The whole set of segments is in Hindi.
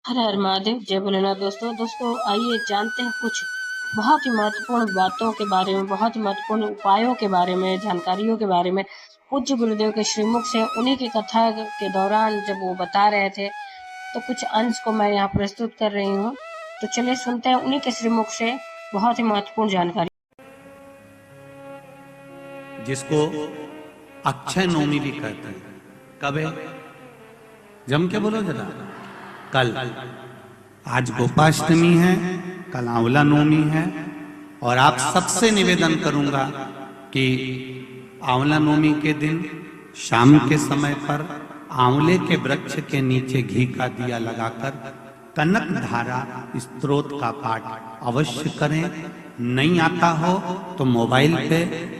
हर हर महादेव, जय भोलेनाथ। दोस्तों आइए जानते हैं कुछ बहुत ही महत्वपूर्ण बातों के बारे में, बहुत ही महत्वपूर्ण उपायों के बारे में, जानकारियों के बारे में। पूज्य गुरुदेव के श्रीमुख से उन्हीं की कथा के दौरान जब वो बता रहे थे, तो कुछ अंश को मैं यहाँ प्रस्तुत कर रही हूँ। तो चलिए सुनते हैं उन्हीं के श्रीमुख से बहुत ही महत्वपूर्ण जानकारी। जिसको अक्षय नवमी भी कहते हैं। कब है? जम के बोलो जरा। कल। आज गोपाष्टमी है, कल आंवला नवमी है। और आप सबसे निवेदन करूंगा कि आंवला नवमी के दिन शाम के समय पर आंवले के वृक्ष के नीचे घी का दिया लगाकर कनक धारा स्तोत्र का पाठ अवश्य करें। नहीं आता हो तो मोबाइल पे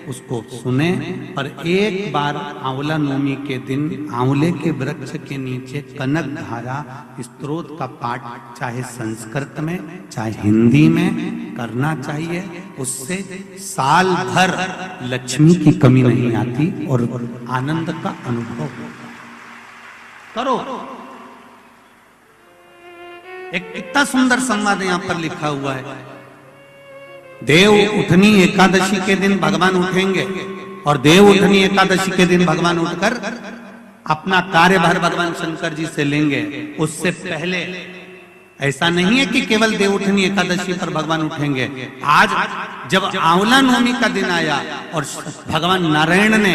उसको सुने, पर एक बार आंवला नवमी के दिन आंवले के वृक्ष के नीचे कनक धारा स्तोत्र का पाठ चाहे संस्कृत में चाहे हिंदी में करना चाहिए। उससे साल भर लक्ष्मी की कमी नहीं आती और आनंद का अनुभव करो। एक कितना सुंदर संवाद यहां पर लिखा हुआ है। देव उठनी एकादशी के दिन भगवान उठेंगे और देव उठनी एकादशी के दिन भगवान उठकर अपना कार्यभार भगवान शंकर जी से लेंगे। उससे पहले ऐसा नहीं है कि केवल देव उठनी एकादशी पर भगवान उठेंगे। आज जब आंवला नवमी का दिन आया और भगवान नारायण ने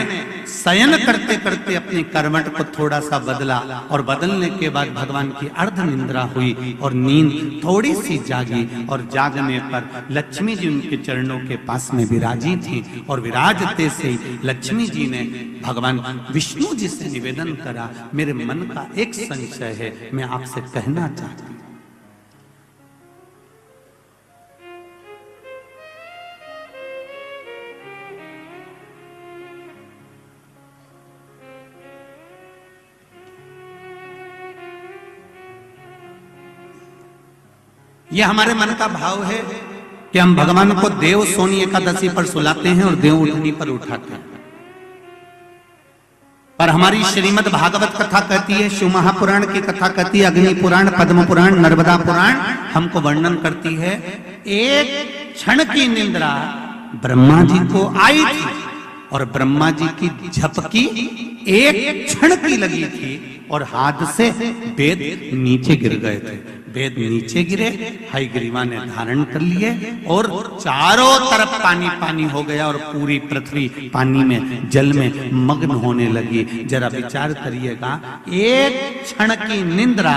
शयन करते करते अपनी करवट को थोड़ा सा बदला और बदलने के बाद भगवान की अर्ध निंद्रा हुई और नींद थोड़ी सी जागी और जागने पर लक्ष्मी जी उनके चरणों के पास में विराजी थी और विराजते से लक्ष्मी जी ने भगवान विष्णु जी से निवेदन करा, मेरे मन का एक संशय है, मैं आपसे कहना चाहती हूं। यह हमारे मन का भाव है कि हम भगवान को देव सोनी एकादशी पर सुलाते हैं और देव उठनी पर उठाते हैं। पर हमारी श्रीमद् भागवत कथा कहती है, शिव महापुराण की कथा कहती है, अग्नि पुराण, पद्म पुराण, नर्मदा पुराण हमको वर्णन करती है। एक क्षण की निंद्रा ब्रह्मा जी को आई थी और ब्रह्मा जी की झपकी एक क्षण की लगी थी और हाथ से वेद नीचे गिर गए थे। वेद नीचे गिरे, हयग्रीवा ने धारण कर लिए और चारों तरफ पानी पानी हो गया और पूरी पृथ्वी पानी में, जल में मग्न होने लगी। जरा विचार करिएगा, एक क्षण की निंद्रा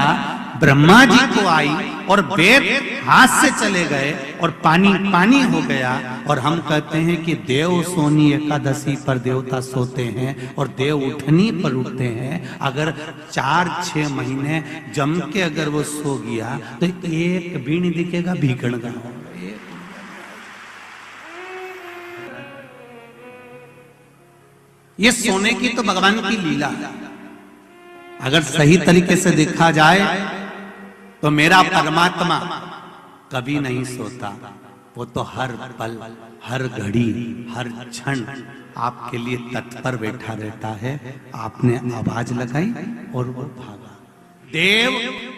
ब्रह्मा जी को आई और वेद हाथ से चले गए और पानी पानी हो गया। और हम कहते हैं कि देव सोनी एकादशी पर देवता सोते हैं और देव उठनी पर उठते हैं। अगर 4-6 महीने जम के अगर वो सो गया तो एक भी नहीं दिखेगा भीखण का। ये सोने की तो भगवान की लीला है। अगर सही तरीके से देखा जाए तो मेरा परमात्मा कभी नहीं सोता, वो तो हर पल, हर घड़ी, हर क्षण आपके लिए तत्पर बैठा रहता है। आपने आवाज लगाई और वो भागा। देव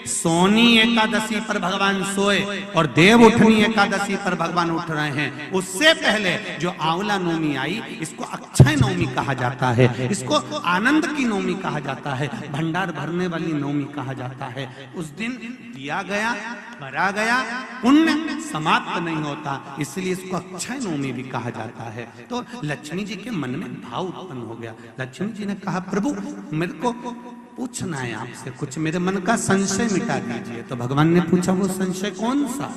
सोनी एकादशी पर भगवान सोए और देव उठनी एकादशी पर भगवान उठ रहे हैं। उससे पहले जो आंवला नवमी आई, इसको अक्षय नवमी कहा जाता है, इसको आनंद की नवमी कहा जाता है, भंडार भरने वाली नवमी कहा जाता है। उस दिन दिया गया, भरा गया, पुण्य समाप्त नहीं होता, इसलिए इसको अक्षय नवमी भी कहा जाता है। तो लक्ष्मी जी के मन में भाव उत्पन्न हो गया। लक्ष्मी जी ने कहा, प्रभु मेरे को पूछना है आपसे कुछ, मेरे मन का संशय मिटा दीजिए। तो भगवान ने पूछा, वो संशय कौन सा?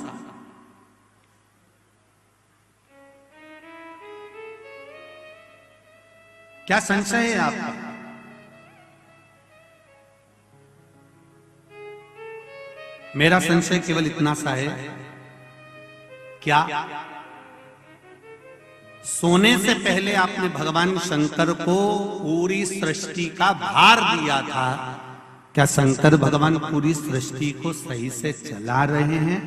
क्या संशय है आपका? मेरा संशय केवल इतना सा है, क्या सोने से पहले आपने भगवान शंकर को पूरी सृष्टि का भार दिया था? क्या शंकर भगवान पूरी सृष्टि को सही से चला रहे हैं?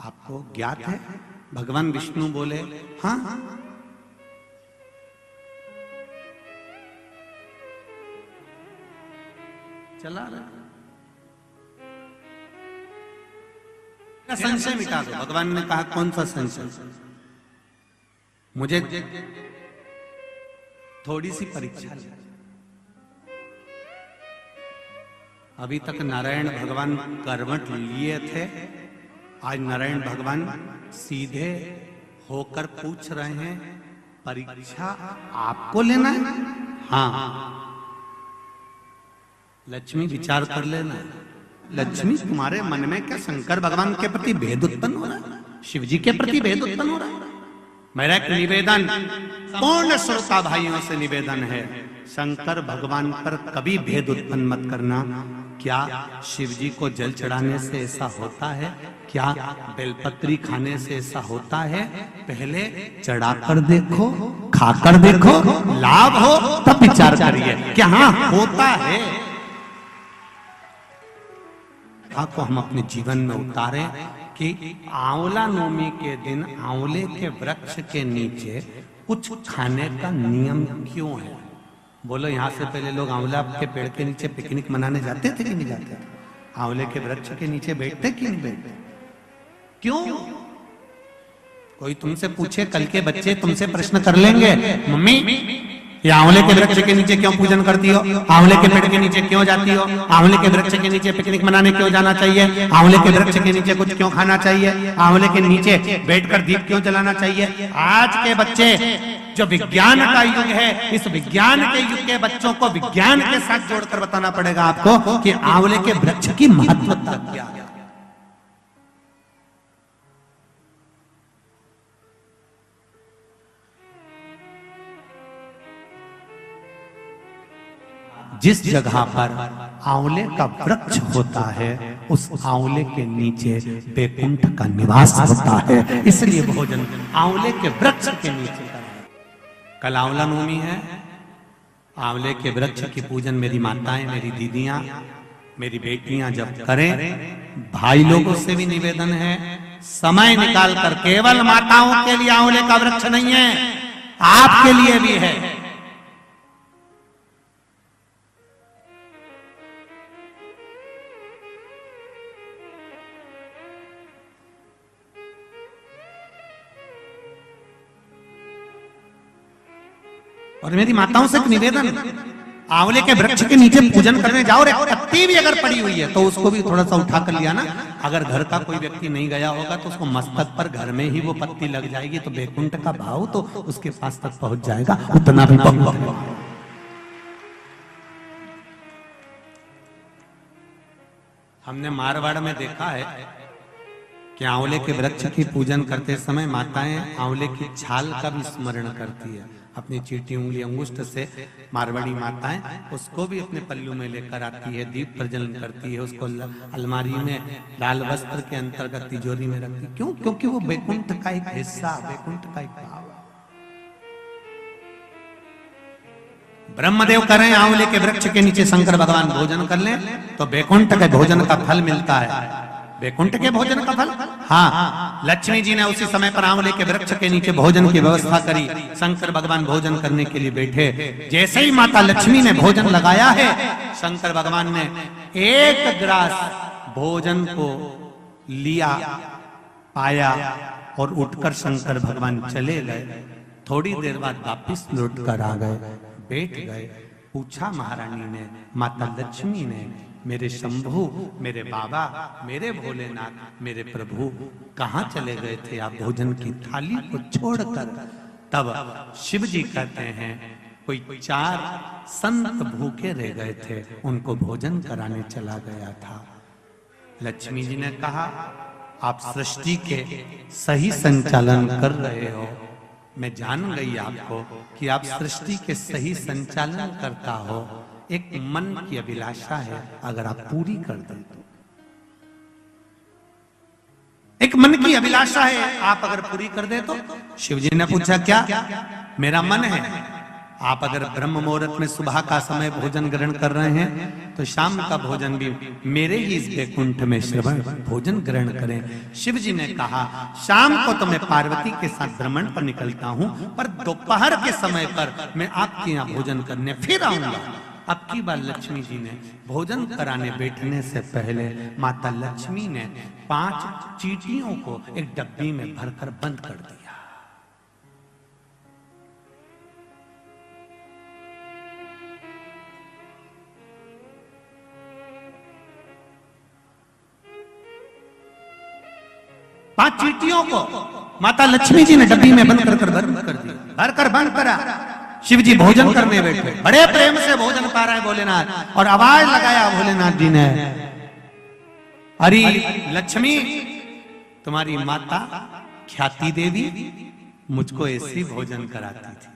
आपको ज्ञात है? भगवान विष्णु बोले, हाँ चला रहे। संशय मिटा दो। भगवान ने कहा कौन सा संशय? मुझे थोड़ी सी परीक्षा ले। अभी तक नारायण भगवान करवट लिए थे, आज नारायण भगवान सीधे होकर पूछ रहे हैं परीक्षा आपको लेना है? हाँ। लक्ष्मी विचार कर लेना। लक्ष्मी तुम्हारे मन में क्या शंकर भगवान के प्रति भेद उत्पन्न हो रहा है? शिव जी के प्रति भेद उत्पन्न हो रहा है? मेरा एक निवेदन पूर्ण श्रोता भाइयों से निवेदन है, शंकर भगवान पर कभी भेद उत्पन्न मत करना। क्या शिव जी को जल चढ़ाने से ऐसा होता है? क्या बेलपत्री खाने से ऐसा होता है? पहले चढ़ाकर देखो, खाकर देखो, लाभ हो तब विचार करिए क्या हाँ होता है। को हम अपने जीवन में उतारे कि आंवला नवमी के दिन आंवले के वृक्ष के नीचे कुछ खाने का नियम क्यों है? बोलो, यहाँ से पहले लोग आंवला के पेड़ के नीचे पिकनिक मनाने जाते थे कि नहीं जाते थे? आंवले के वृक्ष के नीचे बैठते कि नहीं बैठते? क्यों? कोई तुमसे पूछे, कल के बच्चे तुमसे प्रश्न कर लेंगे, मम्मी ये आंवले के वृक्ष के नीचे क्यों पूजन करती हो? आंवले के पेड़ के नीचे क्यों जाती हो? आंवले के वृक्ष के नीचे पिकनिक मनाने क्यों जाना चाहिए? आंवले के वृक्ष के नीचे कुछ क्यों खाना चाहिए? आंवले के नीचे बैठकर दीप क्यों जलाना चाहिए? आज के बच्चे, जो विज्ञान का युग है, इस विज्ञान के युग के बच्चों को विज्ञान के साथ जोड़कर बताना पड़ेगा आपको कि आंवले के वृक्ष की महत्वता क्या है। जिस जगह पर आंवले का वृक्ष होता है, उस आंवले के नीचे बैकुंठ का निवास होता है। इसलिए भोजन आंवले के वृक्ष के नीचे का है। कल आंवला नवमी है। आंवले के वृक्ष की पूजन मेरी माताएं, मेरी दीदियां, मेरी बेटियां जब करें, भाई लोगों से भी निवेदन है, समय निकाल कर, केवल माताओं के लिए आंवले का वृक्ष नहीं है, आपके लिए भी है। और मेरी माताओं से एक निवेदन, आंवले के वृक्ष के नीचे पूजन करने जाओ, और पत्ती भी अगर पड़ी हुई है तो उसको भी थोड़ा सा उठा कर लिया ना। अगर घर का कोई व्यक्ति नहीं गया होगा तो उसको मस्तक पर घर में ही वो पत्ती लग जाएगी, तो बैकुंठ का भाव तो उसके पास तक पहुंच जाएगा। उतना भी हमने मारवाड़ में देखा है कि आंवले के वृक्ष की पूजन करते समय माताएं आंवले की छाल का भी स्मरण करती है। अपनी चीटी उंगली अंगुष्ठ से मारवाड़ी माताएं उसको भी अपने पल्लू में लेकर आती है, दीप प्रज्वलन करती है, उसको अलमारी में लाल वस्त्र के अंतर्गत तिजोरी में रखती है। क्यों? क्योंकि वो बैकुंठ का एक हिस्सा, बैकुंठ का एक भाव। ब्रह्मदेव करें आंवले के वृक्ष के नीचे शंकर भगवान भोजन कर लें तो बैकुंठ के भोजन का फल मिलता है। बैकुंठ के भोजन का फल, हाँ, लक्ष्मी जी ने उसी समय पर आंवले के वृक्ष के नीचे भोजन की व्यवस्था करी। शंकर भगवान भोजन करने के लिए बैठे। जैसे ही माता लक्ष्मी ने भोजन लगाया है, शंकर भगवान ने एक ग्रास भोजन को लिया, पाया और उठकर शंकर भगवान चले गए। थोड़ी देर बाद वापिस लौट कर आ गए, बैठ गए। पूछा महारानी ने, माता लक्ष्मी ने, मेरे शंभु, मेरे बाबा, मेरे भोलेनाथ, मेरे प्रभु कहाँ चले गए थे आप भोजन की थाली को छोड़कर? तब शिव जी कहते हैं, कोई 4 संत भूखे रह गए थे, उनको भोजन कराने चला गया था। लक्ष्मी जी ने कहा, आप सृष्टि के सही संचालन कर रहे हो। मैं जान गई आपको कि आप सृष्टि के सही संचालन करता हो। एक मन की अभिलाषा है, अगर आप पूरी कर दें तो। एक मन की अभिलाषा है, आप अगर पूरी कर दे तो। शिव जी ने पूछा, क्या? मेरा मन है। आप अगर ब्रह्म मुहूर्त में सुबह का समय भोजन ग्रहण कर रहे हैं तो शाम का भोजन भी मेरे ही इस बैकुंठ में श्रवण भोजन ग्रहण करें। शिव जी ने कहा, शाम को तो मैं पार्वती के साथ भ्रमण पर निकलता हूं, पर दोपहर के समय पर मैं आपके यहाँ भोजन करने फिर आऊंगा। अब की बार लक्ष्मी जी ने भोजन कराने बैठने से पहले माता लक्ष्मी ने 5 चींटियों को एक डब्बी में भरकर बंद कर दिया। पांच चींटियों को माता लक्ष्मी जी ने डब्बी में बंद कर दिया, भरकर बंद करा। शिव जी भोजन करने बैठे, बड़े प्रेम से भोजन पा रहे हैं भोलेनाथ, और आवाज लगाया भोलेनाथ जी ने, अरे लक्ष्मी, तुम्हारी माता ख्याति देवी मुझको ऐसे भोजन कराती थी।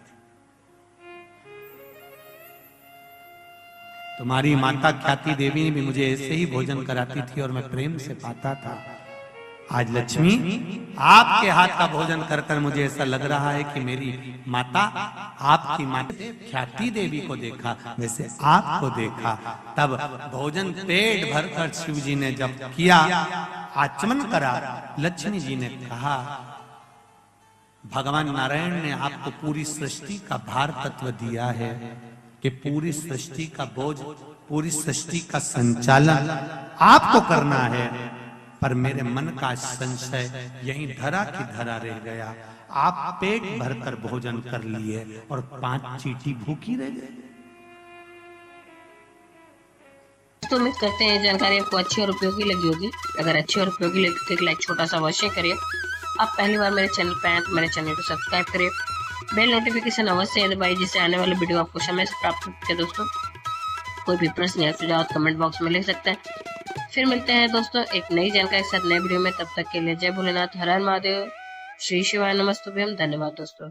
तुम्हारी माता ख्याति देवी भी मुझे ऐसे ही भोजन कराती थी और मैं प्रेम से पाता था। आज लक्ष्मी, आपके हाथ का भोजन कर कर मुझे ऐसा लग रहा है कि मेरी माता, आपकी माता ख्याति देवी को देखा वैसे आपको देखा। तब भोजन पेट भरकर शिव जी ने जब किया, आचमन करा, लक्ष्मी जी ने कहा, भगवान नारायण ने आपको पूरी सृष्टि का भार तत्व दिया है कि पूरी सृष्टि का बोझ, पूरी सृष्टि का संचालन आपको करना है, पर मेरे मन का संशय यहीं धरा की धरा रह गया। आप पेट भरकर भोजन कर लिए और 5 चींटी भूखी रह गई। तो उम्मीद करते हैं जानकारी आपको अच्छी और उपयोगी लगी होगी। अगर अच्छी और उपयोगी लगी तो एक लाइक छोटा सा अवश्य करिए। आप पहली बार मेरे चैनल पे आए तो मेरे चैनल को सब्सक्राइब करिए, बेल नोटिफिकेशन अवश्य दबाइए, जिससे आने वाले वीडियो आपको समय से प्राप्त हो सके। दोस्तों, कोई भी प्रश्न या सुझाव कमेंट बॉक्स में लिख सकते हैं। फिर मिलते हैं दोस्तों एक नई जानकारी के साथ नए वीडियो में। तब तक के लिए जय भोलेनाथ, हर हर महादेव, श्री शिवाय नमस्तुभ्यम। धन्यवाद दोस्तों।